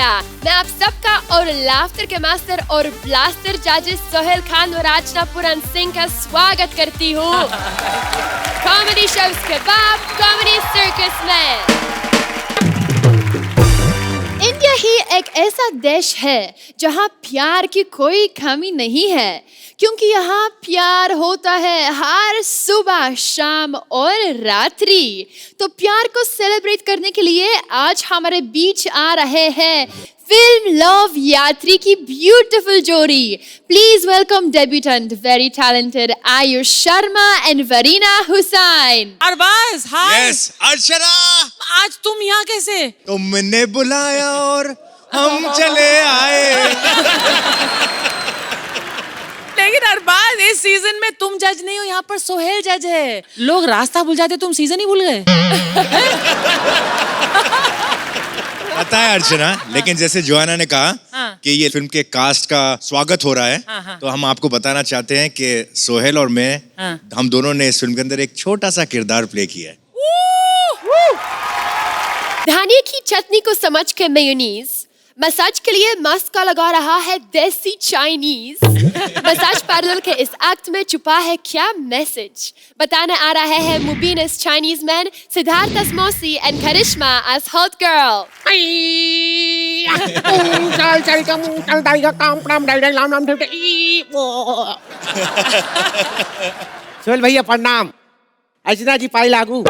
शुक्रिया। मैं आप सबका और लाफ्टर के मास्टर और ब्लास्टर जजेस सोहेल खान और राजना पुरन सिंह का स्वागत करती हूँ कॉमेडी शोज के बाद कॉमेडी सर्कस में। इंडिया ही एक ऐसा देश है जहाँ प्यार की कोई कमी नहीं है, क्योंकि यहाँ प्यार होता है हर सुबह, शाम और रात्रि। तो प्यार को सेलिब्रेट करने के लिए आज हमारे बीच आ रहे हैं फिल्म लव यात्री की ब्यूटीफुल जोड़ी। Please welcome debutante very talented Ayush Sharma and Warina Hussain. Arbaaz, hi. Yes, Archana. आज तुम यहाँ कैसे? तुमने बुलाया और हम चले आए। लेकिन अरबाज, इस सीजन में तुम जज नहीं हो, यहाँ पर सोहेल जज है। लोग रास्ता भूल जाते, तुम सीजन ही भूल गए। पता है अर्चना, लेकिन जैसे जोआना ने कहा कि ये फिल्म के कास्ट का स्वागत हो रहा है, तो हम आपको बताना चाहते हैं कि सोहेल और मैं, हम दोनों ने इस फिल्म के अंदर एक छोटा सा किरदार प्ले किया है। धनिया की चटनी को समझ के मेयोनीज, मसाज के लिए मस्क का लगा रहा है देसी चाइनीज। मसाज पार्लर के इस एक्ट में छुपा है क्या मैसेज, बताने आ रहा है मुबीनस चाइनीज मैन सिद्धार्थ एस मौसी and Karishma as hot girl. Sohail भैया प्रणाम। अर्चना जी पाई लागू।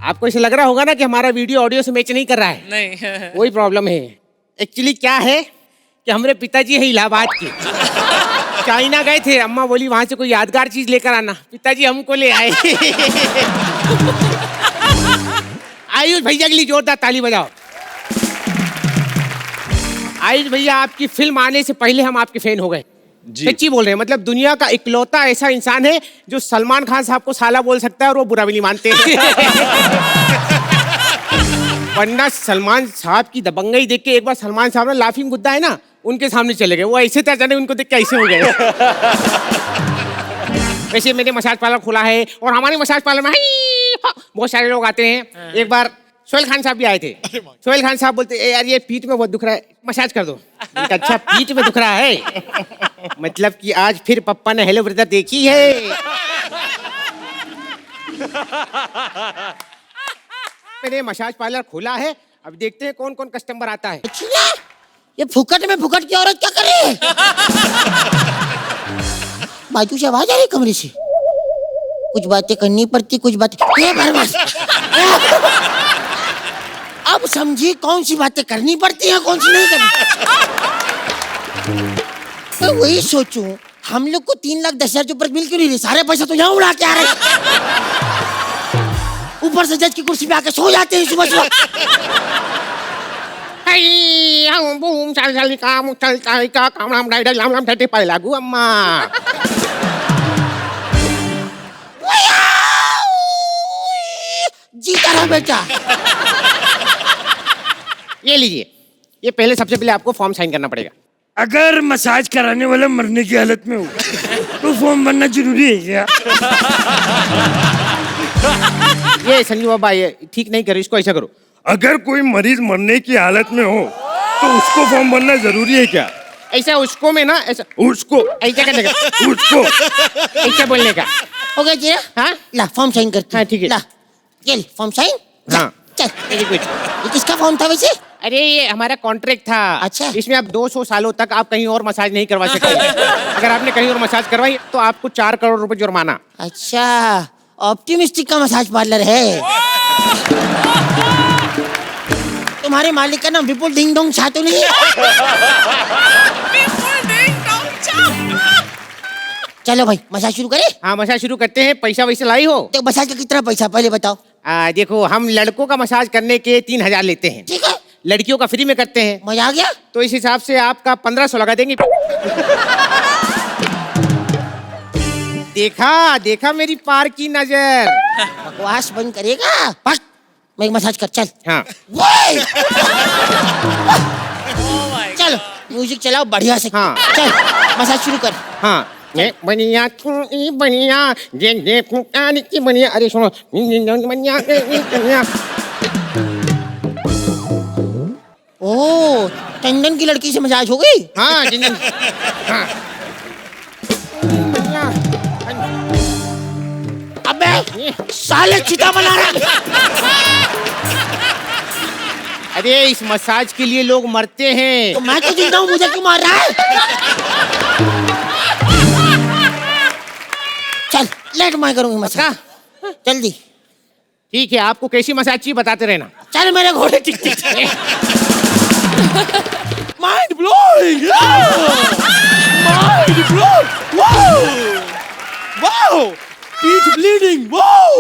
आपको ऐसा लग रहा होगा ना कि हमारा वीडियो ऑडियो से मैच नहीं कर रहा है। नहीं। वही प्रॉब्लम है। एक्चुअली क्या है कि हमारे पिताजी है इलाहाबाद के, चाइना गए थे। अम्मा बोली वहां से कोई यादगार चीज लेकर आना, पिताजी हमको ले आए। आयुष भैया के लिए जोरदार ताली बजाओ। आयुष भैया, आपकी फिल्म आने से पहले हम आपके फैन हो गए। सच्ची बोल रहे हैं, मतलब दुनिया का इकलौता ऐसा इंसान है जो सलमान खान साहब को साला बोल सकता है और वो बुरा भी नहीं मानते। वरना सलमान साहब की दबंगई देख के एक बार सलमान साहब ने लाफिंग गुद्दा है ना, उनके सामने चले गए। वो ऐसे जाने उनको देख के ऐसे हो गए। वैसे मैंने मसाज पार्लर खोला है और हमारे मसाज पार्लर में बहुत सारे लोग आते हैं। एक बार सोहेल खान साहब भी आए थे। सोहेल खान साहब बोलते यार ये पीठ में बहुत दुख रहा है, मसाज कर दो। अच्छा पीठ में दुख रहा है, मतलब कि आज फिर पप्पा ने हेलो ब्रदर देखी है। मैंने मसाज पार्लर खोला है, अब देखते हैं कौन कौन कस्टमर आता है। ये फुकट में फुकट की औरत क्या करे? बाजू से आवाज आ रही कमरे से, कुछ बातें करनी पड़ती, कुछ बातें। अब समझी कौन सी बातें करनी पड़ती हैं, कौन सी नहीं करनी। तो वही सोचूं, हम लोग को 3,10,000 के ऊपर मिल क्यों नहीं रही? सारे पैसा तो यहाँ उड़ा के आ रहे, ऊपर से जज की कुर्सी पे आके सो जाते हैं सुबह सुबह। लागू अम्मा। जीता रहा बेटा। ये लीजिए, ये पहले सबसे पहले आपको फॉर्म साइन करना पड़ेगा। अगर मसाज कराने वाला मरने की हालत में हो तो फॉर्म भरना जरूरी है क्या? ये संजू बाबा ये ठीक नहीं करो, इसको ऐसा करो। अगर कोई मरीज मरने की हालत में हो तो उसको फॉर्म भरना जरूरी है क्या? ऐसा उसको में ना, ऐसा उसको ऐसा करने का, उसको ऐसा बोलने का। हो गया जी? हाँ ला फॉर्म साइन करते। हाँ ठीक है। ला ये फॉर्म साइन। हाँ चल। Very good. ये किसका फॉर्म था वैसे? अरे ये हमारा कॉन्ट्रैक्ट था। अच्छा। इसमें आप 200 सालों तक आप कहीं और मसाज नहीं करवा सकते। अगर आपने कहीं और मसाज करवाई तो आपको 4 करोड़ रुपए जुर्माना। अच्छा, ऑप्टिमिस्टिक का मसाज पार्लर है। तुम्हारे मालिक का नाम विपुल डिंग डोंग छा तो नहीं? चलो भाई मसाज शुरू करें। हाँ मसाज शुरू करते हैं। पैसा वैसे लाई हो? तो मसाज का कितना पैसा पहले बताओ। देखो हम लड़कों का मसाज करने के 3,000 लेते हैं, ठीक है। लड़कियों का फ्री में करते हैं। मजा आ गया। तो इस हिसाब से आपका 1,500 लगा देंगे। देखा देखा मेरी पार की नजर। बकवास बंद करेगा? फट मैं मसाज कर चल। हाँ चलो म्यूजिक चलाओ बढ़िया से। हाँ। चल मसाज शुरू कर। हाँ ये बनिया बनिया जे जे की बनिया। अरे सुनो बनिया। ओ टंडन की लड़की से मजाज हो गई। हाँ जिंदन हाँ अबे साले चिता बना रहा। अरे इस मसाज के लिए लोग मरते हैं। तो मैं तो जिंदा हूँ, मुझे क्यों मार रहा है? चल लेट मैं करूंगी मसाज, जल्दी। ठीक है, आपको कैसी मसाज चाहिए बताते रहना। चल मेरे घोड़े टिक टिक। Mind blowing, mind blowing, wow wow, पीठ ब्लीडिंग, वाओ।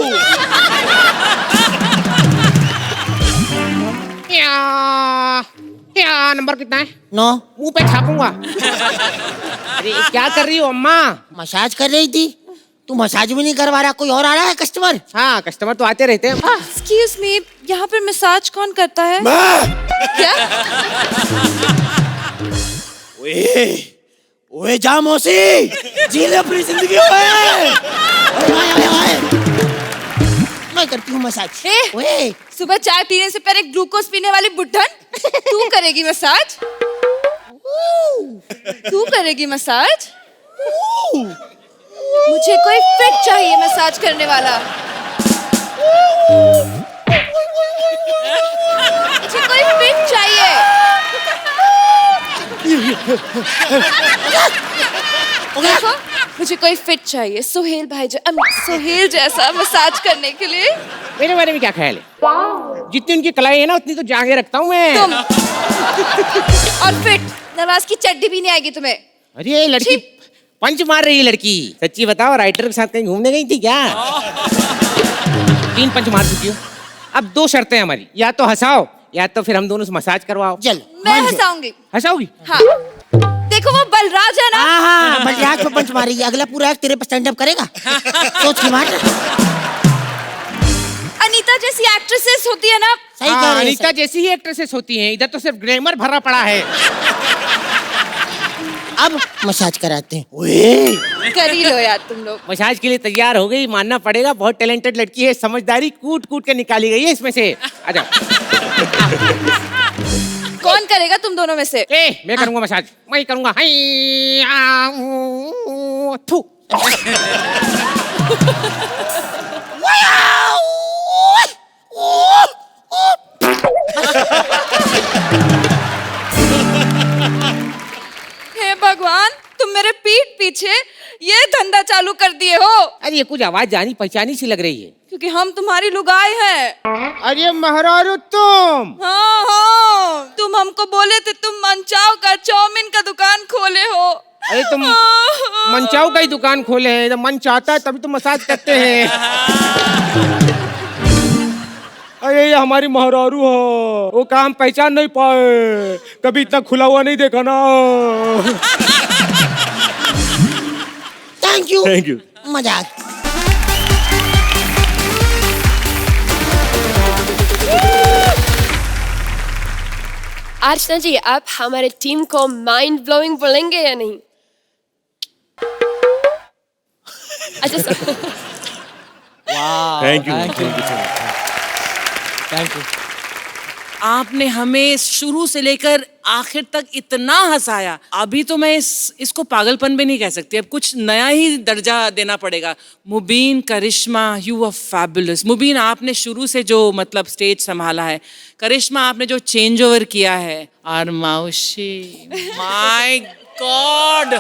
क्या नंबर कितना है? 9। मुंह पे छापूंगा। अरे क्या कर रही हो अम्मा? मसाज कर रही थी। तू मसाज भी नहीं करवा रहा, कोई और आ रहा है कस्टमर? हाँ कस्टमर तो आते रहते हैं। एक्सक्यूज मी, यहाँ पर मसाज कौन करता है? क्या? ओए जा मौसी, जी ले अपनी जिंदगी। ओए मैं करती हूँ मसाज। ए, ओए सुबह चाय पीने से पहले ग्लूकोज पीने वाली बुड्ढन, तू करेगी मसाज? तू करेगी मसाज? मुझे कोई फिट चाहिए मसाज करने वाला। मुझे कोई फिट चाहिए। देखो, मुझे कोई फिट चाहिए, सोहेल भाई सोहेल जैसा मसाज करने के लिए। मेरे बारे में क्या ख्याल है? जितनी उनकी कलाई है ना उतनी तो जागे रखता हूँ मैं। तुम और फिट नवाज की चड्डी भी नहीं आएगी तुम्हें। अरे ये लड़की पंच मार रही है लड़की। सच्ची बताओ, राइटर के साथ कहीं घूमने गई थी क्या? 3 पंच मार चुकी हो। अब 2 शर्तें हैं हमारी, या तो हंसाओ या तो फिर हम दोनों से मसाज करवाओ। चल मैं हंसाऊंगी। हंसाओगी? हाँ, देखो वो बलराज है ना। हाँ बलराज पे पंच मारेगी, अगला पूरा एक्ट तेरे पे स्टैंड अप करेगा। सोच के मार। अनीता जैसी एक्ट्रेसेस होती है ना। सही कह रहे हैं, अनीता जैसी ही एक्ट्रेसेस होती हैं, इधर तो सिर्फ ग्लैमर भरा पड़ा है। अब मसाज कराते हैं। ओए कर ही लो यार तुम लोग। मसाज के लिए तैयार हो गई, मानना पड़ेगा। बहुत टैलेंटेड लड़की है, समझदारी कूट कूट के निकाली गई है इसमें से। आजा। कौन करेगा तुम दोनों में से? मैं करूंगा मसाज, मैं करूंगा। थू। हे भगवान, तुम मेरे पीठ पीछे ये धंधा चालू कर दिए हो। अरे ये कुछ आवाज जानी पहचानी सी लग रही है। क्योंकि हम तुम्हारी लुगाई हैं। अरे महरारू तुम। हाँ हाँ, तुम हमको बोले थे तुम मनचाव का चाउमीन का दुकान खोले हो। अरे तुम मनचाव का ही दुकान खोले हैं, जब मन चाहता है तभी तो मसाज करते हैं। अरे ये हमारी महरारू हो, वो काम पहचान नहीं पाए, कभी इतना खुला हुआ नहीं देखा ना। Thank you. Thank you. मजाक। अर्चना जी, आप हमारे टीम को माइंड ब्लोइंग बोलेंगे या नहीं? अच्छा sir. Thank you. Thank you. आपने हमें शुरू से लेकर आखिर तक इतना हंसाया। अभी तो मैं इसको पागलपन भी नहीं कह सकती, अब कुछ नया ही दर्जा देना पड़ेगा। मुबीन, करिश्मा, यू आर फैबुलस। मुबीन, आपने शुरू से जो मतलब स्टेज संभाला है, करिश्मा आपने जो चेंज ओवर किया है, और माउशी, माय गॉड।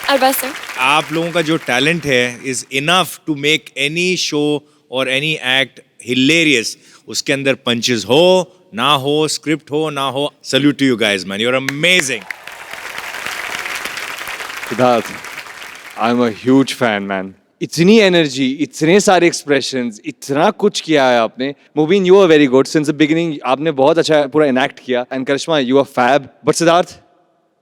अरबाज सर, आप लोगों का जो टैलेंट है is enough to make any show और एनी एक्ट हिलेरियस। उसके अंदर पंचेस हो ना हो, स्क्रिप्ट हो ना हो, salute to you guys man, you are amazing. Siddharth, I am a huge fan man. इतनी एनर्जी, इतने सारे एक्सप्रेशंस, इतना कुछ किया है आपने। Mubeen, you are very good since the beginning, आपने बहुत अच्छा पूरा इनैक्ट किया। And Karishma, you are fab. But Siddharth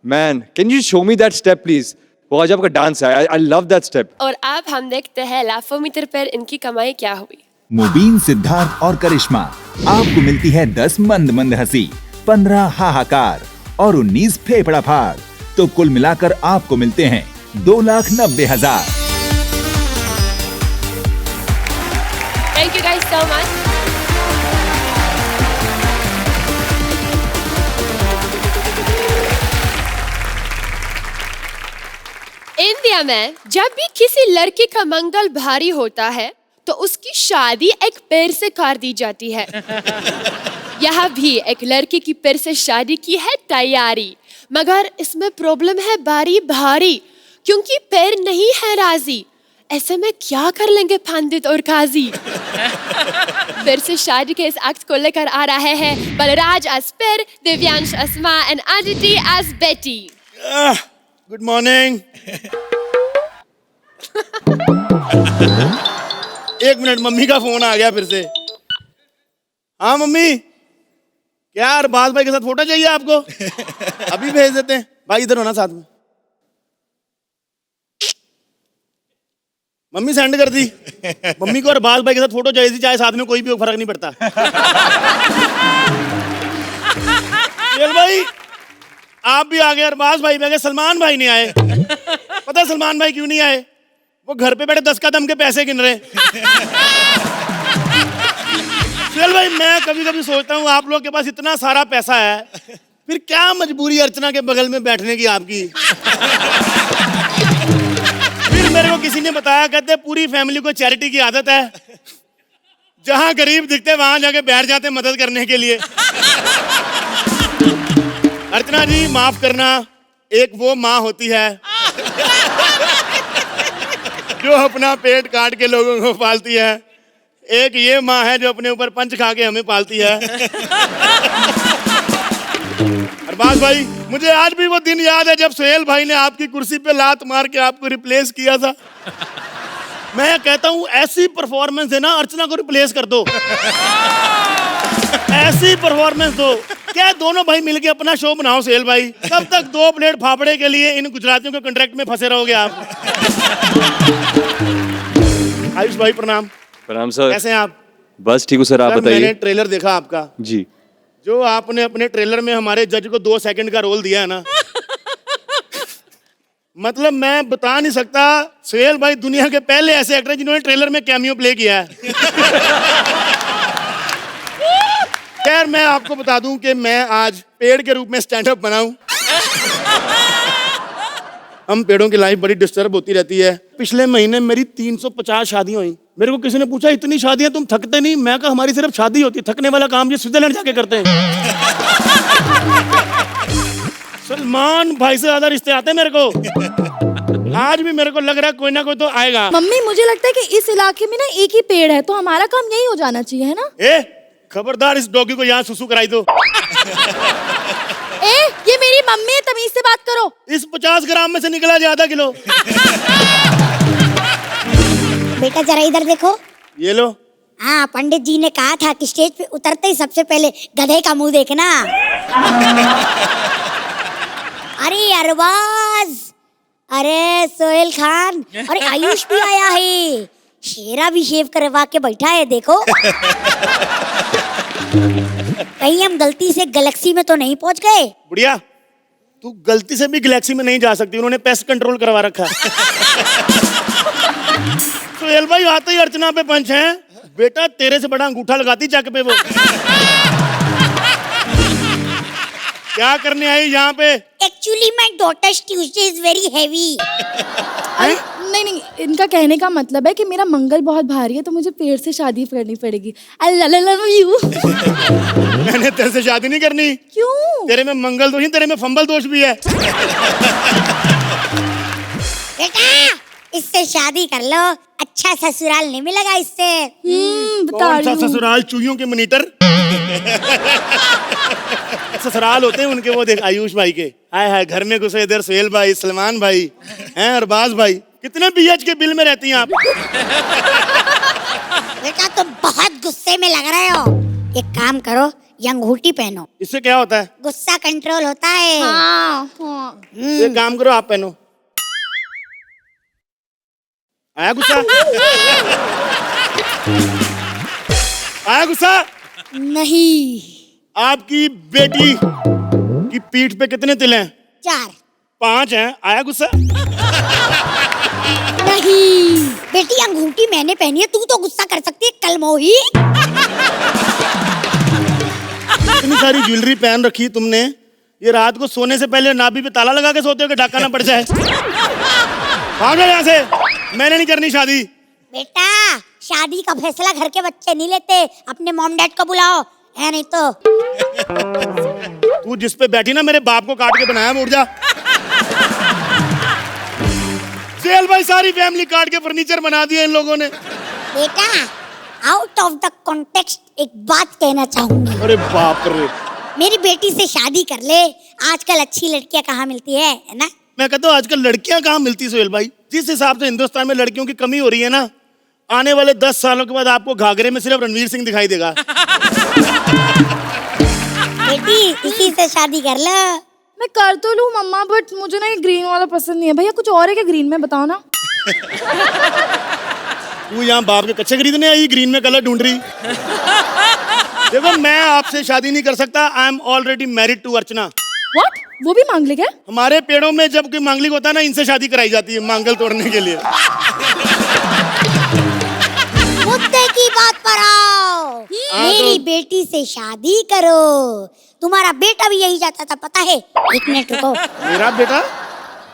man, can you show me that step please? वो आज आपका डांस है, आई लव दैट स्टेप। और अब हम देखते हैं लाखों मीटर पर इनकी कमाई क्या हुई। मुबीन, सिद्धार्थ और करिश्मा, आपको मिलती है 10 मंद मंद हंसी, 15 हाहाकार और 19 फेफड़ा फाड़। तो कुल मिलाकर आपको मिलते हैं 2,90,000। Thank you guys so much. India में जब भी किसी लड़की का मंगल भारी होता है तो उसकी शादी एक पेड़ से कर दी जाती है। यहाँ भी एक लड़की की पेड़ से शादी की है तैयारी, मगर इसमें प्रॉब्लम है बारी भारी, क्योंकि पेड़ नहीं है राजी। ऐसे में क्या कर लेंगे पंडित और काजी? पेड़ से शादी के इस एक्ट को लेकर आ रहे हैं बलराज एज पेड़, दिव्यांश एज माँ एंड आदिति एज बेटी। Good morning. 1 मिनट, मम्मी का फोन आ गया फिर से। हाँ मम्मी, क्या अरबाज भाई के साथ फोटो चाहिए आपको? अभी भेज देते हैं। भाई इधर होना साथ में। मम्मी सेंड कर दी। मम्मी को अरबाज भाई के साथ फोटो चाहिए थी, चाहे साथ में कोई भी हो, फर्क नहीं पड़ता। चल भाई आप भी आ गए, अरबाज भाई भी आ गए, सलमान भाई नहीं आए। पता है सलमान भाई क्यों नहीं आए? वो घर पे बैठे 10 कदम के पैसे गिन रहे। चल भाई, मैं कभी कभी सोचता हूँ आप लोग के पास इतना सारा पैसा है, फिर क्या मजबूरी अर्चना के बगल में बैठने की आपकी? फिर मेरे को किसी ने बताया, कहते पूरी फैमिली को चैरिटी की आदत है, जहां गरीब दिखते वहां जाके बैठ जाते मदद करने के लिए। अर्चना जी माफ करना, एक वो माँ होती है जो अपना पेट काट के लोगों को पालती है, एक ये माँ है जो अपने ऊपर पंच खा के हमें पालती है। अरबाज भाई, मुझे आज भी वो दिन याद है जब सोहेल भाई ने आपकी कुर्सी पे लात मार के आपको रिप्लेस किया था। मैं कहता हूँ ऐसी परफॉर्मेंस है ना, अर्चना को रिप्लेस कर दो। ऐसी परफॉर्मेंस दो। क्या दोनों भाई मिलके अपना शो बनाओ सोहेल भाई। कब तक 2 प्लेट फाफड़े के लिए इन गुजरातियों के कॉन्ट्रैक्ट में फंसे रहोगे आप? आयुष भाई प्रणाम। प्रणाम सर। कैसे हैं आप? बस ठीक हूँ सर, आप बताइए। मैंने ट्रेलर देखा आपका जी। जो आपने अपने ट्रेलर में हमारे जज को 2 सेकंड का रोल दिया है ना, मतलब मैं बता नहीं सकता। सोहेल भाई दुनिया के पहले ऐसे एक्टर हैं जिन्होंने ट्रेलर में कैमियो प्ले किया है। खैर मैं आपको बता दूं कि मैं आज पेड़ के रूप में स्टैंड अप बनाऊं। हम पेड़ों की लाइफ बड़ी डिस्टर्ब होती रहती है। पिछले महीने मेरी 350 शादियां हुई। मेरे को किसी ने पूछा इतनी शादियां तुम थकते नहीं? मैं कहा हमारी सिर्फ शादी होती है, थकने वाला काम ये स्विट्जरलैंड जाके करते हैं। सलमान भाई से ज्यादा रिश्ते आते हैं मेरे को। आज भी मेरे को लग रहा है कोई ना कोई तो आएगा। मम्मी मुझे लगता है कि इस इलाके में ना एक ही पेड़ है, तो हमारा काम यही हो जाना चाहिए, है ना? खबरदार इस डॉगी को यहाँ सुसु कराई दो। ये मेरी मम्मी है, तमीज से बात करो। इस 50 ग्राम में से निकला जो आधा किलो। बेटा जरा इधर देखो। ये लो। हाँ, पंडित जी ने कहा था कि स्टेज पे उतरते ही सबसे पहले गधे का मुंह देखना। अरे अरबाज, अरे सोहेल खान, अरे आयुष भी आया है। शेरा भी शेव करवा के बैठा है, देखो। कहीं हम गलती से गैलेक्सी में तो नहीं पहुंच गए? बुढ़िया, तू गलती से भी गैलेक्सी में नहीं जा सकती, उन्होंने पेस्ट कंट्रोल करवा रखा है। सोहेल भाई आते ही अर्चना पे पंच है। बेटा तेरे से बड़ा अंगूठा लगाती चक पे वो। क्या करने आई यहाँ पे? Actually my daughter's Tuesday is very heavy. नहीं, इनका कहने का मतलब है कि मेरा मंगल बहुत भारी है, तो मुझे पेड़ से शादी करनी पड़ेगी। I love you. मैंने तेरे से शादी नहीं करनी। क्यों? तेरे में मंगल दोष नहीं, तेरे में फंबल दोष भी है। बेटा इससे शादी कर लो, अच्छा ससुराल नहीं मिलेगा इससे। बता रही हूँ। ससुराल चूहियों के मॉनिटर। ससुराल होते हैं उनके, वो देख आयुष भाई के। हाय हाय, घर में घुसे इधर सोहेल भाई, सलमान भाई हैं, अरबाज भाई। कितने BH के बिल में रहती हैं आप? बेटा तुम बहुत गुस्से में लग रहे हो। एक काम करो, ये अंगूठी पहनो। इससे क्या होता है? गुस्सा कंट्रोल होता है। हाँ। एक काम करो, आप पहनो। आया गुस्सा? आया गुस्सा? नहीं। आपकी बेटी की पीठ पे कितने तिल हैं? 4। 5 हैं। आया गुस्सा? नहीं। बेटी अंगूठी मैंने पहनी है, तू तो गुस्सा कर सकती है कलमोही। इतनी सारी ज्वेलरी पहन रखी तुमने, ये रात को सोने से पहले नाभि पे ताला लगा के सोते हो कि डाका ना पड़ जाए। भागो यहाँ से, मैंने नहीं करनी शादी। बेटा शादी का फैसला घर के बच्चे नहीं लेते, अपने मॉम डैड को बुलाओ, है नहीं तो। तू जिस पे बैठी ना मेरे बाप को काट के बनाया, मुड़ जा। सोहेल भाई सारी फैमिली काट के फर्नीचर बना दिया इन लोगों ने। बेटा आउट ऑफ द कॉन्टेक्स्ट एक बात कहना चाहूंगी। अरे बाप रे। मेरी बेटी से शादी कर ले, आजकल अच्छी लड़कियां कहाँ मिलती है ना? मैं कहता हूँ आजकल लड़कियां कहाँ मिलती सोहेल भाई? जिस हिसाब से हिंदुस्तान में लड़कियों की कमी हो रही है ना, आने वाले 10 सालों के बाद आपको घाघरे में सिर्फ रणवीर सिंह दिखाई देगा। बेटी इसी से शादी कर लो। मैं कर तो लूँ मम्मा, बट मुझे ना ये ग्रीन वाला पसंद नहीं है। भैया कुछ और है क्या ग्रीन में, बताओ ना। तू यहाँ बाप के कच्चे खरीदने आई, ग्रीन में कलर ढूंढ रही। देखो मैं आपसे शादी नहीं कर सकता, I am already married to Archana. What? वो भी मांगलिक है? हमारे पेड़ों में जब कोई मांगलिक होता है ना, इनसे शादी कराई जाती है मांगल तोड़ने के लिए। मुद्दे की बात पर आओ। मेरी बेटी से शादी करो। तुम्हारा बेटा भी यही चाहता था, पता है? 1 मिनट रुको। मेरा बेटा?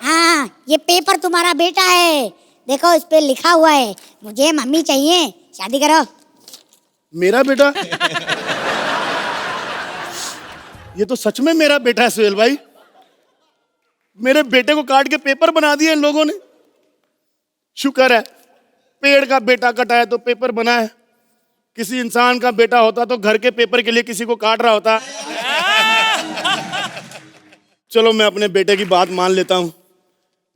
हाँ ये पेपर तुम्हारा बेटा है, देखो इस पे लिखा हुआ है, मुझे मम्मी चाहिए, शादी करो। मेरा बेटा? ये तो सच में मेरा बेटा है सोहेल भाई। मेरे बेटे को काट के पेपर बना दिया इन लोगों ने। शुक्र है पेड़ का बेटा कटा है तो पेपर बना है। किसी इंसान का बेटा होता तो घर के पेपर के लिए किसी को काट रहा होता। चलो मैं अपने बेटे की बात मान लेता हूँ,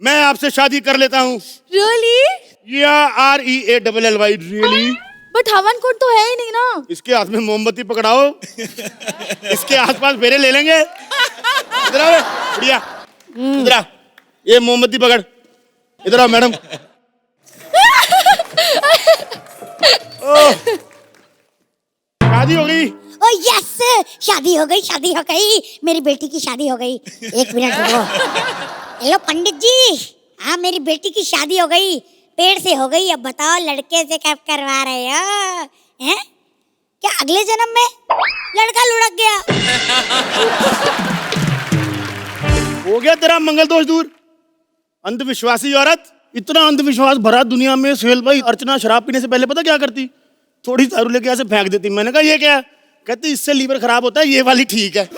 मैं आपसे शादी कर लेता हूँ। Really? REALLY really? बट हवन कुंड तो है ही नहीं ना। इसके हाथ में मोमबत्ती पकड़ाओ, इसके आसपास फेरे ले लेंगे। इधर आओ बढ़िया, इधर आ, ये मोमबत्ती पकड़, इधर आओ मैडम। शादी हो गई। ओ यस शादी हो गई, शादी हो गई, मेरी बेटी की शादी हो गई। 1 मिनट रुको। हेलो पंडित जी, हाँ मेरी बेटी की शादी हो गई, पेड़ से हो गई। अब बताओ लड़के से कब करवा रहे हो? हैं? क्या अगले जन्म में लड़का लुढ़क गया? हो गया तेरा मंगल दोष दूर। अंधविश्वासी औरत, इतना अंधविश्वास भरा दुनिया में। सोहेल भाई अर्चना शराब पीने से पहले पता क्या करती? थोड़ी दारू लेके ऐसे फेंक देती। मैंने कहा ये क्या? कहती इससे लीवर खराब होता है, ये वाली ठीक है।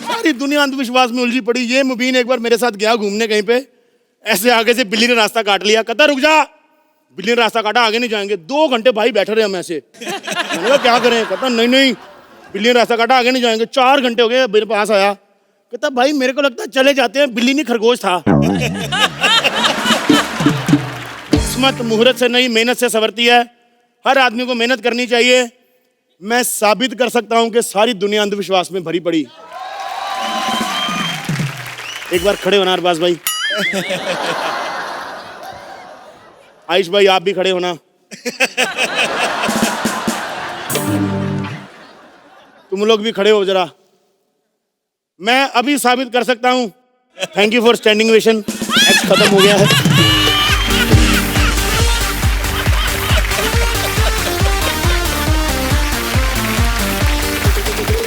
सारी दुनिया अंधविश्वास में उलझी पड़ी। ये मुबीन एक बार मेरे साथ गया घूमने कहीं पे, ऐसे आगे से बिल्ली ने रास्ता काट लिया। कहता रुक जा, बिल्ली ने रास्ता काटा, आगे नहीं जाएंगे। 2 घंटे भाई बैठे रहे हम ऐसे। मैंने कहा क्या करें? कहता नहीं नहीं बिल्ली ने रास्ता काटा, आगे नहीं जाएंगे। 4 घंटे हो गए, मेरे पास आया। कहता भाई मेरे को लगता है चले जाते हैं, बिल्ली नहीं खरगोश था। किस्मत मुहूर्त से नहीं मेहनत से संवरती है। हर आदमी को मेहनत करनी चाहिए। मैं साबित कर सकता हूं कि सारी दुनिया अंधविश्वास में भरी पड़ी। एक बार खड़े होना अरबाज भाई। आयुष भाई आप भी खड़े होना। तुम लोग भी खड़े हो जरा। मैं अभी साबित कर सकता हूं। Thank you for standing ovation. Act खत्म हो गया है।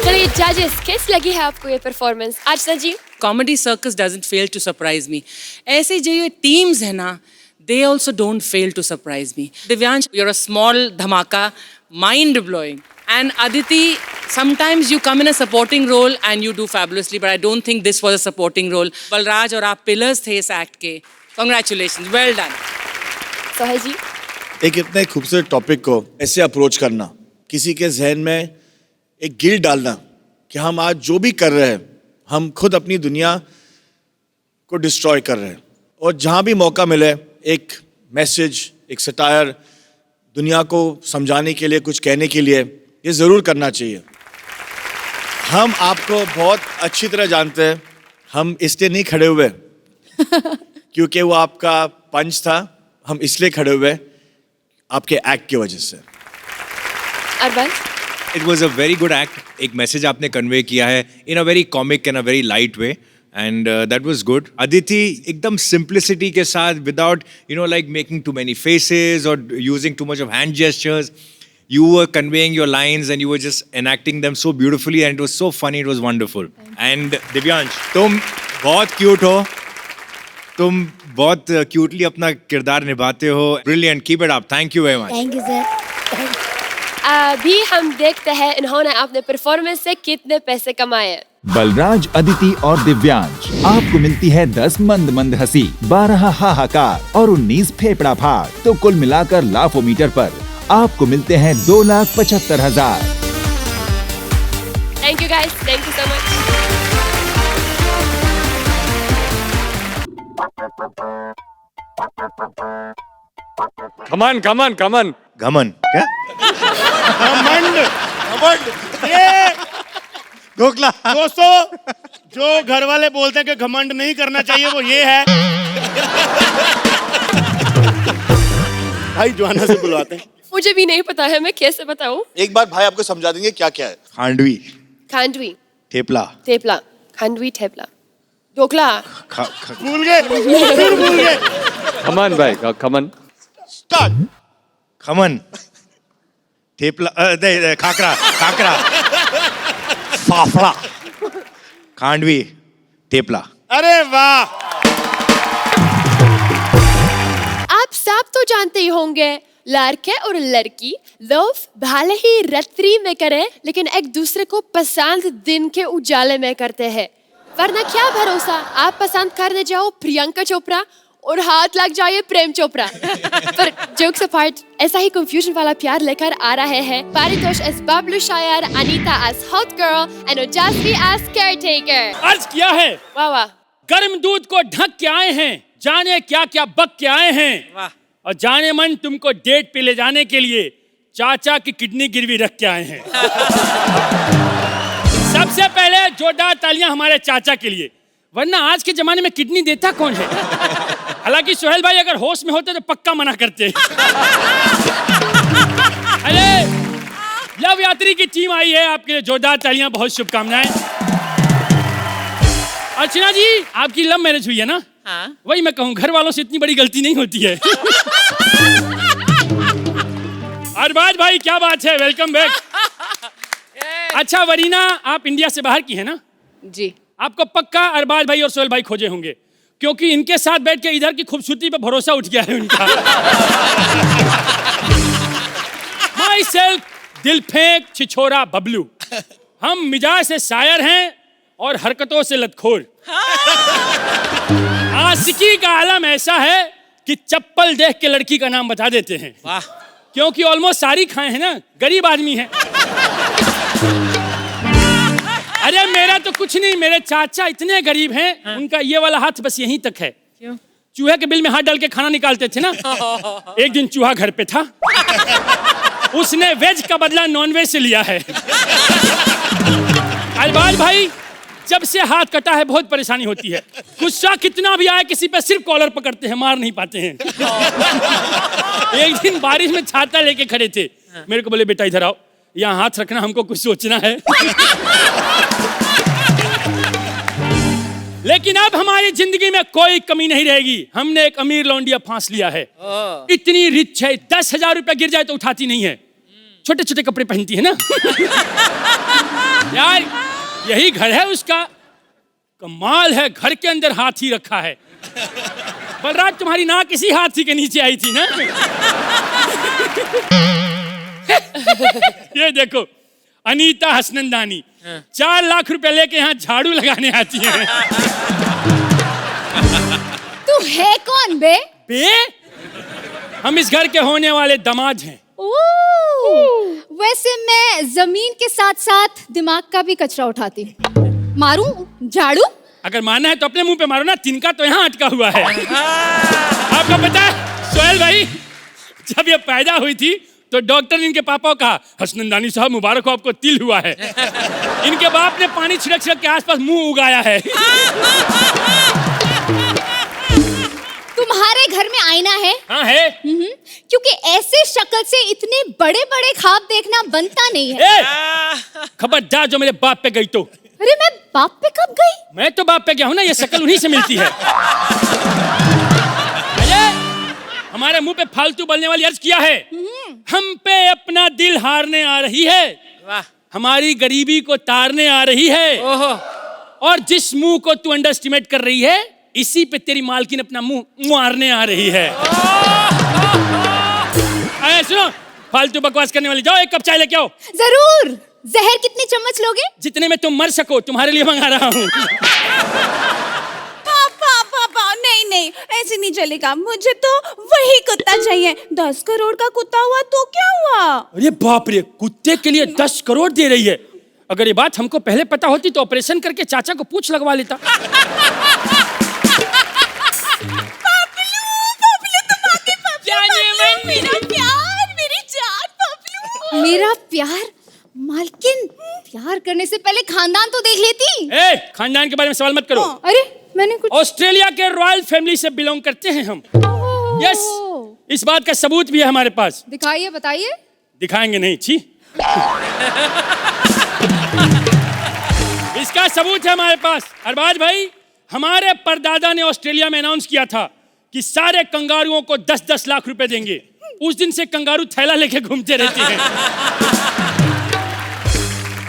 चलिए जजेस, कैसी लगी है आपको ये performance? Archana ji. Comedy circus doesn't fail to surprise me. ऐसे जो ये teams है ना, they also don't fail to surprise me. Divyansh, you're a small dhamaka, mind blowing. And Aditi, sometimes you come in a supporting role and you do fabulously, but I don't think this was a supporting role. Balraj और आप pillars थे इस act के. Congratulations, well done. Sohail जी। एक इतने खूबसूरत topic को ऐसे अप्रोच करना, किसी के जहन में एक गिल्ट डालना कि हम आज जो भी कर रहे हैं, हम खुद अपनी दुनिया को डिस्ट्रॉय कर रहे हैं, और जहाँ भी मौका मिले एक मैसेज, एक सटायर दुनिया को समझाने के लिए, कुछ कहने के लिए, ये ज़रूर करना चाहिए। हम आपको बहुत अच्छी तरह जानते हैं। हम इसलिए नहीं खड़े हुए क्योंकि वो आपका पंच था, हम इसलिए खड़े हुए आपके एक्ट की वजह से। Arbaaz. It was a very good act. एक मैसेज आपने कन्वे किया है in a very comic and a very light way, and that was good. Aditi एकदम सिंप्लिसिटी के साथ, without like making too many faces और using too much of hand gestures, you were conveying your lines and you were just enacting them so beautifully, and it was so funny, it was wonderful. And Divyansh, तुम बहुत cute हो तुम, बहुत cutely अपना किरदार निभाते हो। Brilliant, keep it up, thank you very much. Thank you sir. अभी हम देखते हैं इन्होंने अपने परफॉर्मेंस से कितने पैसे कमाए। बलराज, अदिति और दिव्यांश, आपको मिलती है 10 मंद मंद हंसी, 12 हाहाकार और 19 फेफड़ा फाड़। तो कुल मिलाकर लाफोमीटर पर आपको मिलते हैं 2,75,000। Thank you guys, thank you so much. Come on come on come on घमन क्या? घमंड, घमंड, ये ढोकला। दोस्तों, जो घर वाले बोलते हैं कि घमंड नहीं करना चाहिए वो ये है। भाई जोआना से बुलवाते हैं। मुझे भी नहीं पता है, मैं कैसे बताऊं? एक बार भाई आपको समझा देंगे क्या क्या है। खांडवी, खांडवी, ठेपला, थेपला, खांडवी, थेपला, ढोकला। भूल गए, फिर भूल गए। कमन भाई, कमन। स्टार्ट। खमन, ठेपला, खाकरा, खाकरा, फाफड़ा, खांडवी, ठेपला। अरे वाह। आप सब तो जानते ही होंगे, लड़के और लड़की लव भले ही रात्रि में करे, लेकिन एक दूसरे को पसंद दिन के उजाले में करते हैं। वरना क्या भरोसा, आप पसंद करने जाओ प्रियंका चोपड़ा और हाथ लग जाए प्रेम चोपड़ा। पर जोक्स अपार्ट, ऐसा ही कंफ्यूजन वाला प्यार लेकर आ रहे हैं पारितोष एस बबलू शायर, Anita S hot girl and ओजस्वी एस केयरटेकर। अर्ज किया है, वाह वाह। गर्म दूध को ढक के आए हैं, जाने क्या क्या बक के आए हैं। वाह। और जाने मन तुमको डेट पे ले जाने के लिए चाचा की किडनी गिरवी रख के आए हैं। सबसे पहले जोरदार तालियां हमारे चाचा के लिए, वरना आज के जमाने में किडनी देता कौन है। हालांकि सोहेल भाई अगर होश में होते तो पक्का मना करते। अरे लव यात्री की टीम आई है, आपके लिए जोरदार तालियां, बहुत शुभकामनाएं। अर्चना जी, आपकी लव मैरिज हुई है ना? हाँ। वही मैं कहूँ, घर वालों से इतनी बड़ी गलती नहीं होती है। अरबाज भाई, क्या बात है, वेलकम बैक। अच्छा वरीना, आप इंडिया से बाहर की है ना? जी। आपको पक्का अरबाज भाई और सोहेल भाई खोजे होंगे, क्योंकि इनके साथ बैठ के इधर की खूबसूरती पे भरोसा उठ गया है उनका। माई सेल्फ दिल फेंक छिछोरा बबलू, हम मिजाज से शायर हैं और हरकतों से लतखोर। आशिकी का आलम ऐसा है कि चप्पल देख के लड़की का नाम बता देते हैं। वाह। क्योंकि ऑलमोस्ट सारी खाए हैं ना, गरीब आदमी है। अरे मेरा तो कुछ नहीं, मेरे चाचा इतने गरीब हैं, उनका ये वाला हाथ बस यहीं तक है। क्यों? चूहे के बिल में हाथ डाल के खाना निकालते थे ना। एक दिन चूहा घर पे था, उसने वेज का बदला नॉन वेज से लिया है। अरबाज भाई, जब से हाथ कटा है बहुत परेशानी होती है। गुस्सा कितना भी आए किसी पे सिर्फ कॉलर पकड़ते हैं, मार नहीं पाते हैं। एक दिन बारिश में छाता लेके खड़े थे, मेरे को बोले बेटा इधर आओ, यहाँ हाथ रखना, हमको कुछ सोचना है। लेकिन अब हमारी जिंदगी में कोई कमी नहीं रहेगी। हमने एक अमीर लौंडिया फांस लिया है, इतनी रिच है, 10,000 रुपया गिर जाए तो उठाती नहीं है, छोटे छोटे कपड़े पहनती है ना। यार यही घर है उसका, कमाल है, घर के अंदर हाथी रखा है। बलराज, तुम्हारी नाक इसी हाथी के नीचे आई थी ना। ये देखो अनीता हसनंदानी, 4 लाख रुपए लेके यहाँ झाड़ू लगाने आती है। तू है कौन बे? बे? हम इस घर के होने वाले दामाद हैं। वैसे मैं जमीन के साथ साथ दिमाग का भी कचरा उठाती हूँ। मारूं झाड़ू? अगर मानना है तो अपने मुंह पे मारो ना, तिनका तो यहाँ अटका हुआ है। आपको पता है सोहेल भाई, जब ये पैदा हुई थी तो डॉक्टर ने इनके पापा को कहा, हसनंदानी साहब मुबारक हो, आपको तिल हुआ है। इनके बाप ने पानी छिड़क छिड़क के आसपास मुंह उगाया है। तुम्हारे घर में आईना है? हाँ है। क्योंकि ऐसे शक्ल से इतने बड़े बड़े ख्वाब देखना बनता नहीं है। खबरदार जो मेरे बाप पे गई तो। अरे मैं बाप पे कब गई? मैं तो बाप पे गया हूँ ना, ये शक्ल उन्हीं से मिलती है। हमारे मुंह पे फालतू बोलने वाली अर्ज किया है, हम पे अपना दिल हारने आ रही है, हमारी गरीबी को तारने आ रही है। और जिस मुंह को तू अंडर एस्टिमेट कर रही है, इसी पे तेरी मालकिन अपना मुंह मारने आ रही है। अरे सुनो, फालतू बकवास करने वाली, जाओ एक कप चाय लेके आओ। जरूर। जहर कितने चम्मच लोगे? जितने में तुम मर सको, तुम्हारे लिए मंगा रहा हूँ। पापा पापा नहीं नहीं, ऐसे नहीं चलेगा। मुझे तो वही कुत्ता चाहिए। 10 करोड़ का कुत्ता हुआ तो क्या हुआ? अरे बाप रे, कुत्ते के लिए 10 करोड़ दे रही है। अगर ये बात हमको पहले पता होती तो ऑपरेशन करके चाचा को पूंछ लगवा लेता। मेरा प्यार? मालकिन, प्यार करने से पहले खानदान तो देख लेती। ए, खानदान के बारे में सवाल मत करो। अरे मैंने कुछ। ऑस्ट्रेलिया के रॉयल फैमिली से बिलोंग करते हैं हम। यस, इस बात का सबूत भी है हमारे पास। दिखाइए, बताइए। दिखाएंगे नहीं, छी। इसका सबूत है हमारे पास। अरबाज भाई, हमारे परदादा ने ऑस्ट्रेलिया में अनाउंस किया था कि सारे कंगारुओं को 10-10 लाख रुपए देंगे। उस दिन से कंगारू थैला लेके घूमते रहते हैं।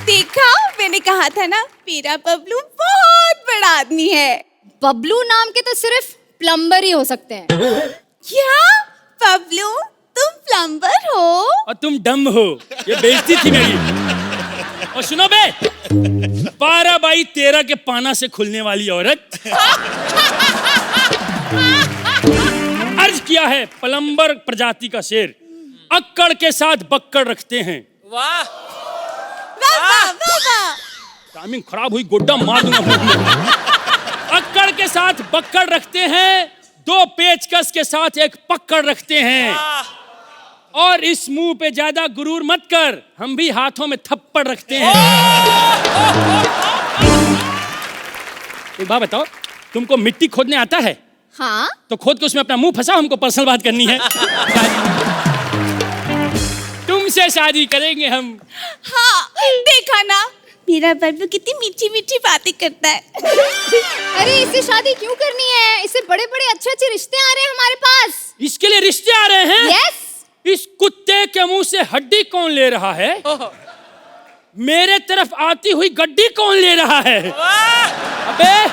देखा, मैंने कहा था ना, मेरा बबलू बहुत बड़ा आदमी है। बबलू नाम के तो सिर्फ प्लम्बर ही हो सकते हैं। क्या? बबलू, तुम प्लम्बर हो? और तुम डम हो। ये बेइज्जती थी मेरी। और सुनो बे, 12/13 के पाना से खुलने वाली औरत। अर्ज किया है प्लम्बर प्रजाति का शेर, अक्कड़ के साथ बक्कड़ रखते हैं। वाह वाह वाह। टाइमिंग खराब हुई, गोड्डा मार दूंगा। अक्कड़ के साथ बक्कड़ रखते हैं, 2 पेचकस के साथ एक पक्कड़ रखते हैं। और इस मुंह पे ज्यादा गुरूर मत कर, हम भी हाथों में थप्पड़ रखते हैं। एक बात बताओ, तुमको मिट्टी खोदने आता है? हाँ। तो खोद के उसमें अपना मुंह फंसाओ, हमको पर्सनल बात करनी है। तुमसे शादी करेंगे हम। हाँ, देखा ना, मेरा बबलू कितनी मीठी मीठी बातें करता है। अरे इससे शादी क्यों करनी है? इससे बड़े बड़े अच्छे अच्छे रिश्ते आ रहे हैं हमारे पास। इसके लिए रिश्ते आ रहे हैं? यस। इस कुत्ते के मुंह से हड्डी कौन ले रहा है? मेरे तरफ आती हुई गड्डी कौन ले रहा है? अबे,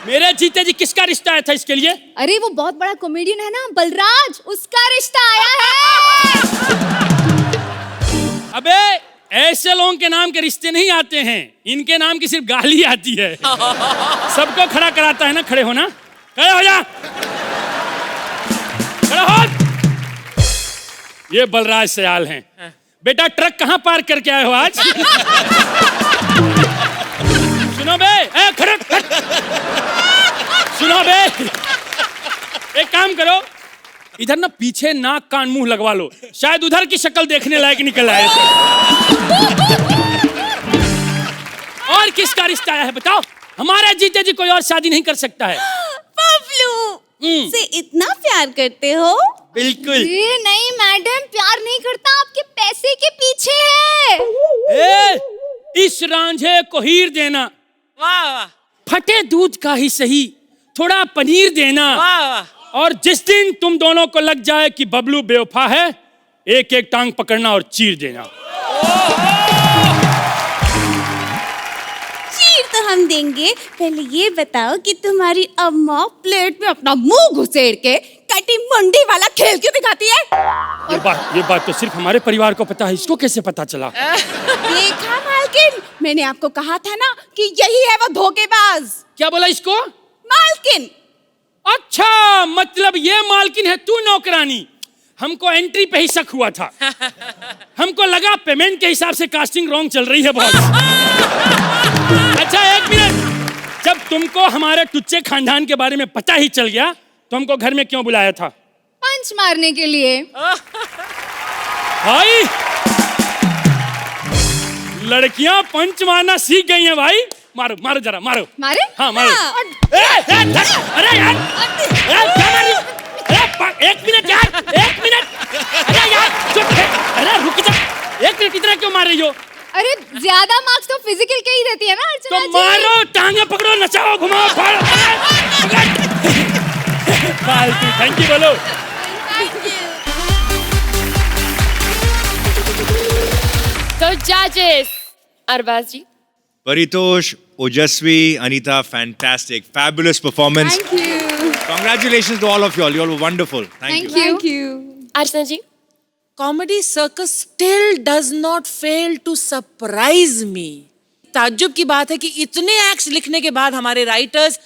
मेरे जीते जी किसका रिश्ता आया था इसके लिए? अरे वो बहुत बड़ा कॉमेडियन है ना, बलराज, उसका रिश्ता आया है। अबे, ऐसे लोगों के नाम के रिश्ते नहीं आते हैं, इनके नाम की सिर्फ गाली आती है। सबको खड़ा कराता है ना, खड़े हो ना, खड़े हो जा, खड़े हो। ये बलराज सयाल हैं। बेटा, ट्रक कहाँ पार्क करके आए हो आज? सुनो बे, खड़े, सुनो बे, एक काम करो, इधर ना पीछे नाक कान मुंह लगवा लो, शायद उधर की शक्ल देखने लायक निकल आए। और किसका रिश्ता आया है बताओ? हमारा जीते जी कोई और शादी नहीं कर सकता है। बबलू से इतना प्यार करते हो? बिल्कुल। ये नहीं मैडम, प्यार नहीं करता, आपके पैसे के पीछे है। इस रांझे को हीर देना। वाह वाह। फटे दूध का ही सही, थोड़ा पनीर देना। वाह वाह। और जिस दिन तुम दोनों को लग जाए कि बबलू बेवफा है, एक एक टांग पकड़ना और चीर देना। चीर तो हम देंगे, पहले ये बताओ कि तुम्हारी अम्मा प्लेट में अपना मुंह घुसेड़ के कटी मुंडी वाला खेल क्यों दिखाती है? ये बात तो सिर्फ हमारे परिवार को पता है, इसको कैसे पता चला? देखा मालकिन, मैंने आपको कहा था ना कि यही है वो धोखेबाज। क्या बोला इसको? मालकिन। अच्छा, मतलब ये मालकिन है, तू नौकरानी। हमको एंट्री पे ही शक हुआ था। हमको लगा पेमेंट के हिसाब से कास्टिंग रॉन्ग चल रही है बहुत। अच्छा एक मिनट, जब तुमको हमारे टुच्चे खानदान के बारे में पता ही चल गया तो हमको घर में क्यों बुलाया था? पंच मारने के लिए। भाई, लड़कियां पंच मारना सीख गई हैं भाई। मारो मारो जरा, मारो। मारे? हाँ मारो। अरे यार, क्या मारी? एक मिनट यार, एक मिनट। अरे यार चुप है। अरे रुक जा, एक मिनट, इतना क्यों मार रही हो? अरे ज्यादा मार्क्स तो फिजिकल के ही देती है ना अर्चना तो मारो, टांगे पकड़ो, नचाओ, घुमाओ, फालतू। थैंक यू बोलो। तो जजेस, अरबाज जी, Paritosh, Ojasvi, Anita, fantastic, fabulous performance. Thank you. Congratulations to all of you all. You all were wonderful. Thank you. Thank you. Archana ji, comedy circus still does not fail to surprise me. ताज्जुब की बात है कि इतने acts लिखने के बाद हमारे राइटर्स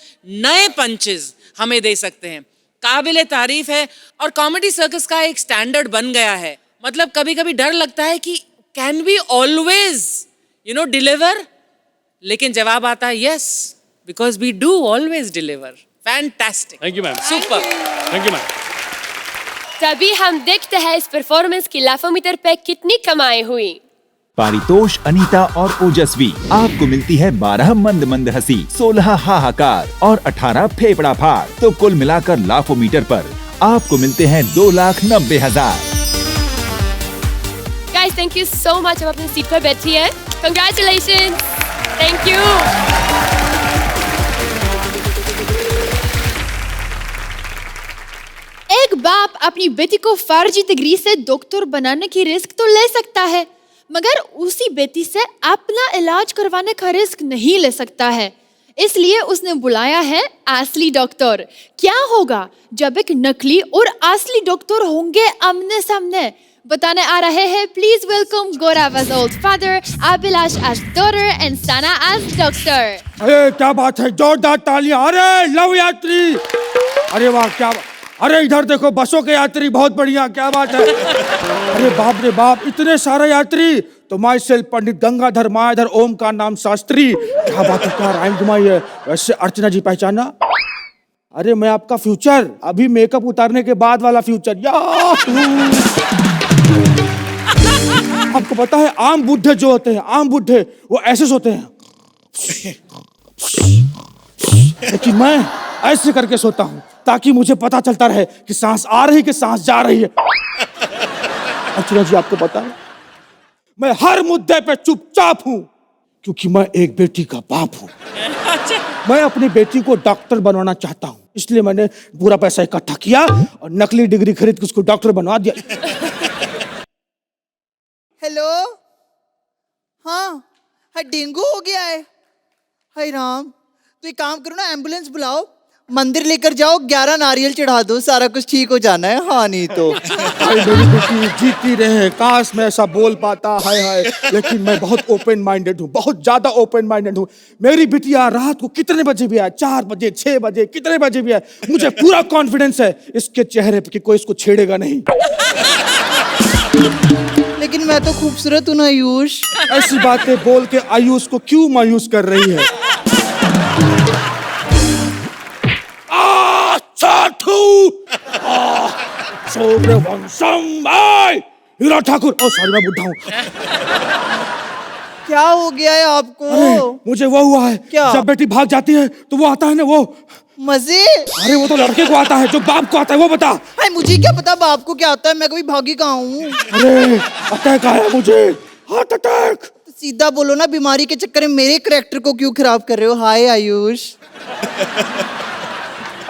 नए पंचेस हमें दे सकते हैं। काबिले तारीफ है और कॉमेडी सर्कस का एक स्टैंडर्ड बन गया है। मतलब कभी कभी डर लगता है कि कैन वी ऑलवेज डिलीवर, लेकिन जवाब आता है yes, because we do always deliver. Fantastic. Thank you ma'am. Super. Thank you ma'am. तभी हम देखते हैं इस परफॉर्मेंस की लाफोमीटर पे कितनी कमाई हुई। पारितोष, अनीता और ओजस्वी, आपको मिलती है 12 मंद मंद हंसी, 16 हाहाकार और 18 फेफड़ा फाड़। तो कुल मिलाकर लाफोमीटर पर आपको मिलते हैं 2,90,000। Guys, thank you so much. अब अपनी सीट पर बैठिए। कंग्रेचुलेशंस। Thank you. एक बाप अपनी बेटी को फर्जी डिग्री से डॉक्टर बनाने की रिस्क तो ले सकता है, मगर उसी बेटी से अपना इलाज करवाने का रिस्क नहीं ले सकता है। इसलिए उसने बुलाया है असली डॉक्टर। क्या होगा जब एक नकली और असली डॉक्टर होंगे आमने सामने, बताने आ रहे हैं। Please welcome Gaurav as old father, Abhilash as daughter and Sana as doctor। अरे क्या बात है, जोरदार तालियां। अरे लव यात्री, अरे वाह क्या बात। अरे इधर देखो, बसों के यात्री, बहुत बढ़िया, क्या बात है। अरे बाप रे बाप, इतने सारे यात्री। तो माई सेल्फ पंडित गंगाधर मायाधर ओम का नाम शास्त्री। क्या बात है, क्या राइम घुमाई है। वैसे अर्चना जी पहचाना? अरे मैं आपका फ्यूचर, अभी मेकअप उतारने के बाद वाला फ्यूचर। आपको पता है आम बुड्ढे जो होते हैं, आम बुड्ढे, वो ऐसे सोते हैं, लेकिन मैं ऐसे करके सोता हूँ ताकि मुझे पता चलता रहे कि सांस आ रही कि सांस जा रही है। अर्चना जी आपको पता है मैं हर मुद्दे पे चुपचाप हूँ क्योंकि मैं एक बेटी का बाप हूँ। मैं अपनी बेटी को डॉक्टर बनवाना चाहता हूँ, इसलिए मैंने पूरा पैसा इकट्ठा किया और नकली डिग्री खरीद के उसको डॉक्टर बनवा दिया। हेलो, हाँ डेंगू हो गया है। हाय राम, तो एक काम करो ना, एम्बुलेंस बुलाओ, मंदिर लेकर जाओ, 11 नारियल चढ़ा दो, सारा कुछ ठीक हो जाना है। हाँ नहीं तो मेरी बेटी जीती रहे, काश मैं ऐसा बोल पाता। हाय हाय, लेकिन मैं बहुत ओपन माइंडेड हूँ, बहुत ज्यादा ओपन माइंडेड हूँ। मेरी बिटिया रात को कितने बजे भी आए, 4 बजे 6 बजे कितने बजे भी आए, मुझे पूरा कॉन्फिडेंस है इसके चेहरे पे कि कोई इसको छेड़ेगा नहीं। लेकिन मैं तो खूबसूरत हूँ ना आयुष। ऐसी बातें बोल के आयुष को क्यों मायूस कर रही है? हीरा ठाकुर, ओ सॉरी मैं बुढ़ा हूँ। क्या हो गया है आपको? अरे मुझे वो हुआ है, क्या? जब बेटी भाग जाती है तो वो आता है ना, वो मजे। अरे वो तो लड़के को आता है, जो बाप को आता है वो बता। अरे मुझे क्या पता बाप को क्या आता है, मैं कभी भागी कहाँ हूँ। अरे अटैक आया मुझे, हार्ट अटैक। तो सीधा बोलो ना, बीमारी के चक्कर में मेरे करैक्टर को क्यों खराब कर रहे हो। हाय आयुष।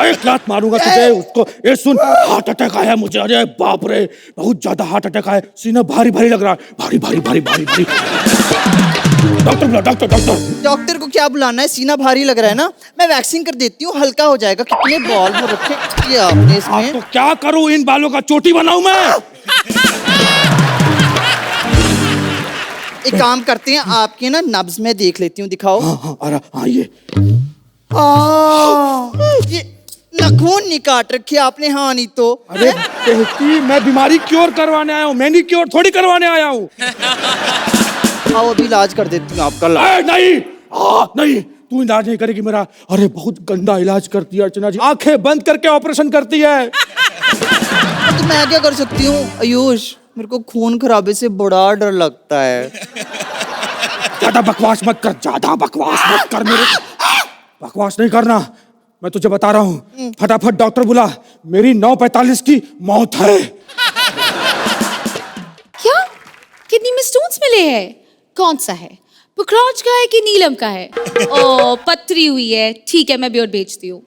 एक लात मारूंगा तुझे, उसको। ये सुन, हार्ट अटैक आया मुझे। अरे बाप रे, बहुत ज्यादा हार्ट अटैक आया, सीना भारी भारी लग रहा है, भारी भारी भारी भारी भारी। डॉक्टर बुला, डॉक्टर डॉक्टर। डॉक्टर को क्या बुलाना है, सीना भारी लग रहा है ना, मैं वैक्सीन कर देती हूँ, हल्का हो जाएगा। कितने बॉल वो रखे ये आपने इसमें। तो क्या करूँ, इन बालों का चोटी बनाऊं मैं? एक काम करते हैं, आपके ना नब्ज में देख लेती हूँ, दिखाओ। हाँ, ये नखून नहीं काट रखे आपने। हाँ नहीं तो। अरे कहती, मैं बीमारी क्योर करवाने आया हूँ, मैनी क्योर थोड़ी करवाने आया हूँ। हाँ अभी इलाज कर देती हूँ आपका। नहीं नहीं, तू इलाज नहीं करेगी मेरा। अरे बहुत गंदा इलाज करती है अर्चना जी, आंखें बंद करके ऑपरेशन करती है। तो मैं क्या कर सकती हूँ आयुष, मेरे को खून खराबे से बड़ा डर लगता है। ज्यादा बकवास मत कर, ज्यादा बकवास मत कर। मेरे बकवास नहीं करना, मैं तुझे बता रहा हूँ। फटाफट डॉक्टर बुला, मेरी 9:45 की मौत है। क्या किडनी में स्टोन्स मिले हैं? कौन सा है, पुखराज का है कि नीलम का है? ओ पथरी हुई है, ठीक है मैं ब्योर बेचती हूँ।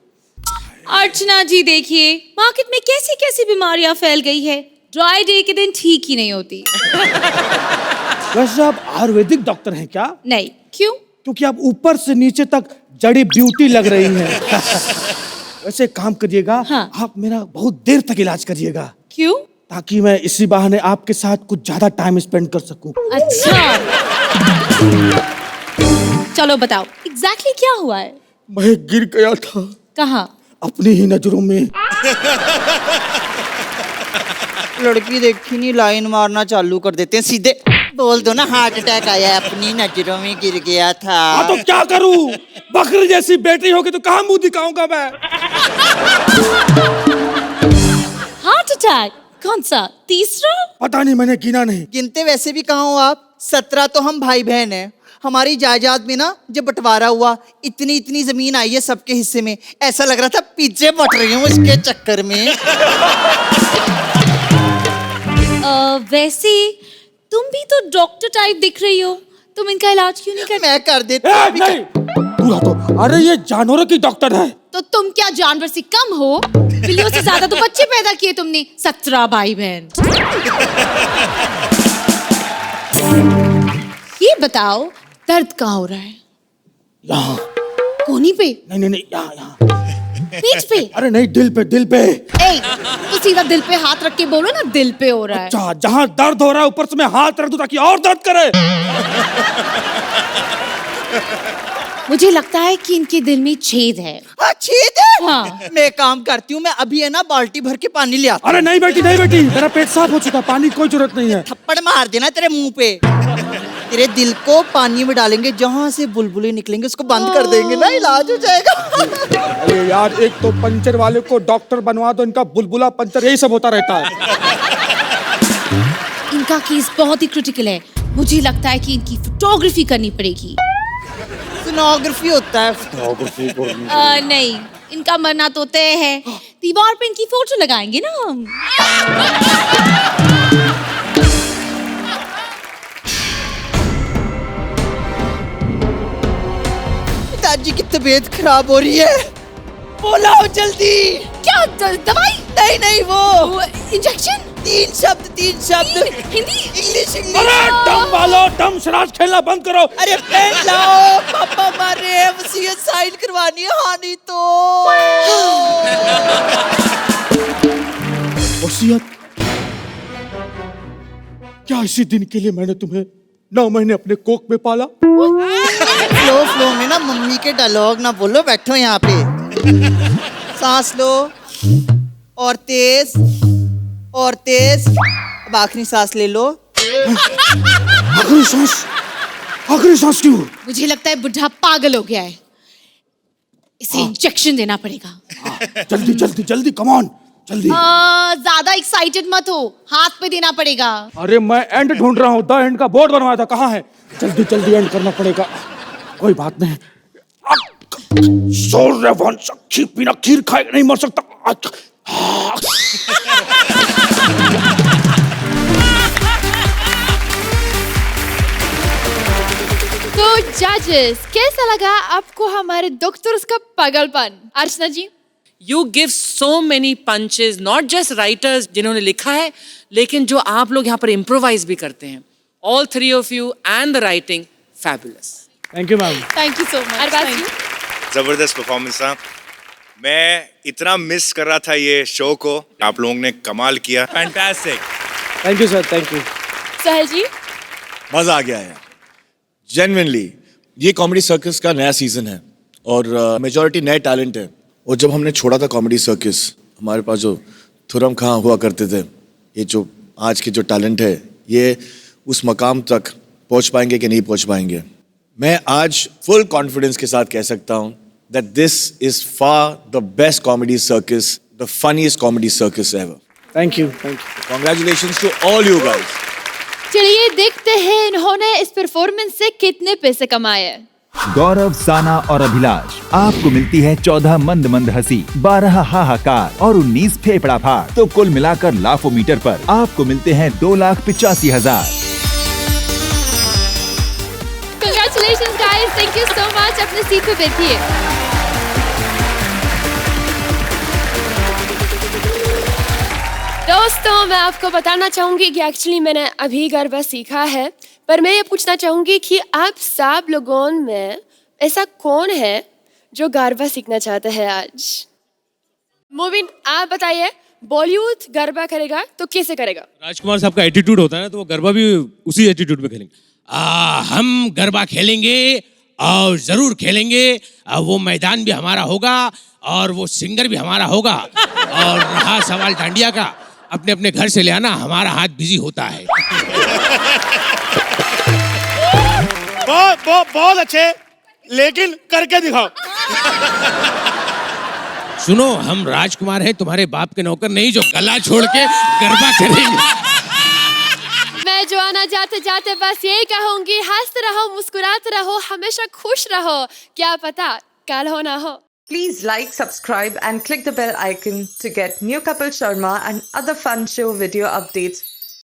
अर्चना जी देखिए, मार्केट में कैसी कैसी बीमारियां फैल गई है, ड्राई डे के दिन ठीक ही नहीं होती। वैसे आप आयुर्वेदिक डॉक्टर हैं क्या? नहीं, क्यों? क्योंकि आप ऊपर से नीचे तक जड़ी ब्यूटी लग रही हैं। वैसे काम करिएगा, आप मेरा बहुत देर तक इलाज करिएगा। क्यों? ताकि मैं इसी बहाने आपके साथ कुछ ज्यादा टाइम स्पेंड कर सकूं। अच्छा, चलो बताओ एग्जैक्टली क्या हुआ है? मैं गिर गया था। कहाँ? अपनी ही नजरों में। लड़की देखी नहीं, लाइन मारना चालू कर देते हैं सीधे। बोल दो ना हार्ट अटैक आया है, अपनी नजरों में गिर गया था। हाँ तो क्या करूं? बकरी जैसी बेटी होगी तो कहाँ मुंह दिखाऊंगा मैं? Heart attack? कौन सा? तीसरा? पता नहीं, मैंने गिना नहीं। गिनते वैसे भी कहाँ हो आप? 17 तो हम भाई बहन हैं। हमारी जायदाद में ना जब बंटवारा हुआ, इतनी इतनी जमीन आई है सबके हिस्से में, ऐसा लग रहा था पीछे बट रही हूँ इसके चक्कर में। वैसे तुम भी तो डॉक्टर टाइप दिख रही हो, तुम इनका इलाज क्यों नहीं करते? मैं कर देती पूरा तो, अरे ये जानवरों की डॉक्टर है। तो तुम क्या जानवर से कम हो? बिल्लियों से ज्यादा तो बच्चे पैदा किए तुमने, 17 भाई बहन। ये बताओ दर्द कहाँ हो रहा है? यहाँ। कोहनी पे? नहीं, यहाँ। पीठ पे? अरे नहीं, दिल पे, दिल पे। ए, तो सीधा दिल पे हाथ रख के बोलो ना, दिल पे हो रहा है। अच्छा, जहाँ दर्द हो रहा है ऊपर से मैं हाथ रख दूं ताकि और दर्द करे। मुझे लगता है कि इनके दिल में छेद है। हाँ, छेद है? हाँ। मैं काम करती हूँ, मैं अभी है ना बाल्टी भर के पानी ले आती हूँ। अरे नहीं बेटी, नहीं बेटी, मेरा पेट साफ हो चुका, पानी की कोई जरूरत नहीं है। थप्पड़ मार देना तेरे मुंह पे। तेरे दिल को पानी में डालेंगे, जहाँ से बुलबुले निकलेंगे उसको बंद कर देंगे ना, इलाज हो जाएगा। अरे यार, एक तो पंचर वाले को डॉक्टर बनवा दो, इनका बुलबुला पंचर यही सब होता रहता है। इनका केस बहुत ही क्रिटिकल है, मुझे लगता है कि इनकी फोटोग्राफी करनी पड़ेगी। सोनोग्राफी होता है। नहीं, इनका मरना तो तय है, दीवार पे इनकी फोटो लगाएंगे ना हम। पिताजी की तबीयत खराब हो रही है, बोलाओ जल्दी। क्या दवाई? नहीं, वो इंजेक्शन। 3 शब्द। हिंदी? इंग्लिश। अरे डम वालो, डम शराब खेलना बंद करो। अरे पेन लाओ, पापा मर रहे हैं, वसीयत साइन करवानी है। हाँ नहीं तो वसीयत? क्या इसी दिन के लिए मैंने तुम्हें 9 महीने अपने कोख में पाला? फ्लो में ना मम्मी के डायलॉग ना बोलो, बैठो यहाँ पे। सांस लो, और तेज, अब आखिरी सांस ले लो। आखिरी सांस क्यों? मुझे लगता है बुढ़ा पागल हो गया है, इसे इंजेक्शन देना पड़ेगा। जल्दी, कम ऑन, जल्दी। ज्यादा एक्साइटेड मत हो, हाथ पे देना पड़ेगा। अरे मैं एंड ढूंढ रहा हूँ, द एंड का बोर्ड बनवाया था, कहाँ है? जल्दी एंड करना पड़ेगा। कोई बात नहीं। खीर पीना, खीर खाए नहीं मर सकता। तो जजेस, कैसा लगा आपको हमारे डॉक्टर्स का पागलपन? अर्चना जी? You give so many punches, not just writers जिन्होंने लिखा है, लेकिन जो आप लोग यहाँ पर improvise भी करते हैं. All 3 of you and the writing, fabulous. Thank you, ma'am. Thank you so much. Arbaaz जी? जबरदस्त परफॉर्मेंस था। मैं इतना मिस कर रहा था ये शो को, आप लोगों ने कमाल किया। Fantastic. Thank you sir, thank you. Sahal ji? मजा आ गया है जेन्युइनली। ये कॉमेडी सर्कस का नया सीजन है और मेजॉरिटी नए टैलेंट है। और जब हमने छोड़ा था कॉमेडी सर्कस, हमारे पास जो थुरम खां हुआ करते थे, ये जो आज के जो टैलेंट है, ये उस मकाम तक पहुंच पाएंगे कि नहीं पहुंच पाएंगे। मैं आज फुल कॉन्फिडेंस के साथ कह सकता हूं that this is far the best comedy circus, the funniest comedy circus ever. Thank you. Congratulations to all you guys. चलिए देखते हैं इन्होंने इस परफॉर्मेंस से कितने पैसे कमाए। गौरव, साना और अभिलाष, आपको मिलती है 14 मंद मंद हंसी, 12 हाहाकार और 19 फेफड़ा फाड़। तो कुल मिलाकर लाफोमीटर पर आपको मिलते हैं 2,85,000। Congratulations guys, thank you so much। अपने सीट पे बैठिए। दोस्तों, मैं आपको बताना चाहूंगी कि एक्चुअली मैंने अभी गरबा सीखा है। पर मैं ये पूछना चाहूंगी कि आप सब लोगों में ऐसा कौन है जो गरबा सीखना चाहता है आज? मोबिन, आप बताइए, बॉलीवुड गरबा करेगा तो कैसे करेगा? राजकुमार साहब का एटीट्यूड होता है ना, तो वो गरबा भी उसी एटीट्यूड में खेलेंगे। हम गरबा खेलेंगे और जरूर खेलेंगे। वो मैदान भी हमारा होगा और वो सिंगर भी हमारा होगा। और रहा सवाल डांडिया का, अपने अपने घर से ले आना, हमारा हाथ बिजी होता है। बहुत अच्छे, लेकिन करके दिखाओ। सुनो, हम राजकुमार हैं, तुम्हारे बाप के नौकर नहीं जो गला छोड़ के गरबा करेंगे। मैं जोआना जाते जाते बस यही कहूंगी, हंसते रहो, मुस्कुराते रहो, हमेशा खुश रहो, क्या पता कल हो ना हो। Please like, subscribe and click the bell icon to get new Kapil Sharma and other fun show video updates